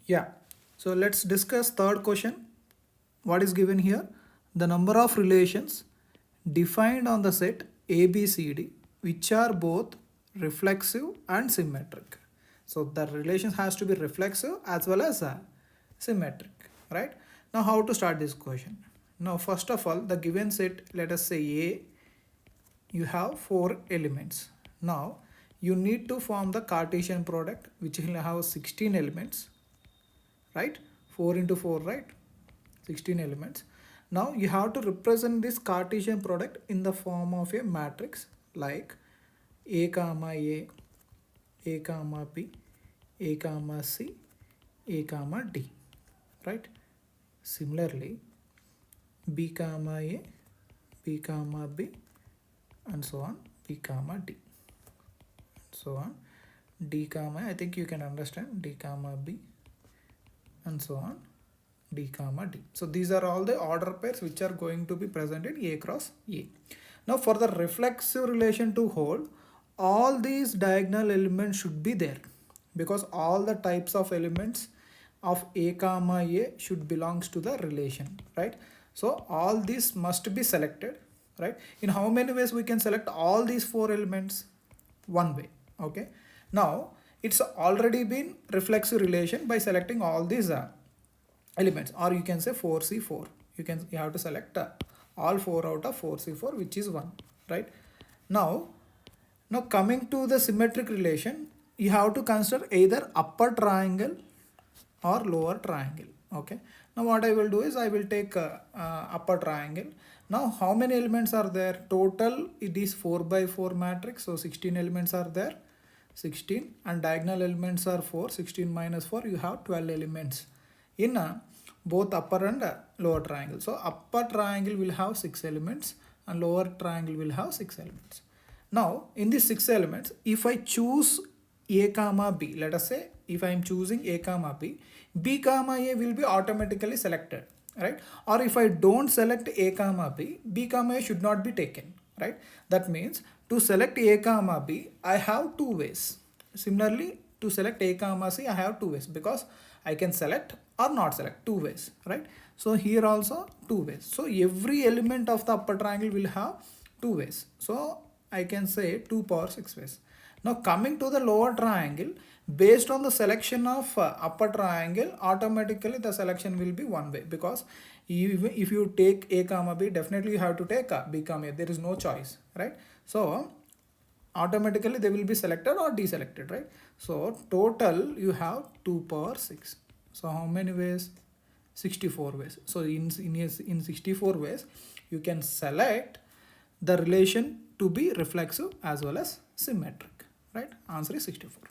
Yeah, so let's discuss third question. What is given here? The number of relations defined on the set ABCD which are both reflexive and symmetric. So the relations has to be reflexive as well as symmetric, right? Now how to start this question? Now first of all, the given set, let us say A, you have 4 elements. Now you need to form the Cartesian product which will have 16 elements, right? 4 into 4, right? 16 elements. Now you have to represent this Cartesian product in the form of a matrix like A comma A comma B, A comma C, A comma D, right? Similarly, B comma A, B comma B, and so on, B comma D, so on, D comma, I think you can understand, D comma B, and so on, D comma D. So these are all the order pairs which are going to be present in A cross A. Now for the reflexive relation to hold, all these diagonal elements should be there because all the types of elements of A comma A should belongs to the relation, right? So all these must be selected, right? In how many ways we can select all these 4 elements? One way, okay? Now it's already been reflexive relation by selecting all these elements, or you can say 4C4. You have to select all 4 out of 4C4, which is 1, right? Now coming to the symmetric relation, you have to consider either upper triangle or lower triangle, okay? Now what I will do is I will take upper triangle. Now how many elements are there? Total it is 4 by 4 matrix, so 16 elements are there, 16, and diagonal elements are 4. 16 minus 4, you have 12 elements in both upper and lower triangle. So upper triangle will have 6 elements and lower triangle will have 6 elements. Now in these 6 elements, if I choose A comma B, let us say if I am choosing A comma B, B comma A will be automatically selected, right? Or if I don't select A comma B, B comma A should not be taken, right? That means to select A comma B, I have 2 ways. Similarly, to select A comma C, I have 2 ways because I can select or not select, 2 ways, right? So here also 2 ways. So every element of the upper triangle will have 2 ways. So I can say 2 power 6 ways. Now coming to the lower triangle, based on the selection of upper triangle, automatically the selection will be 1 way, because if you take A comma B, definitely you have to take B comma A. There is no choice, right? So automatically they will be selected or deselected, right? So total you have 2 power 6. So how many ways? 64 ways. So in 64 ways you can select the relation to be reflexive as well as symmetric, right? Answer is 64.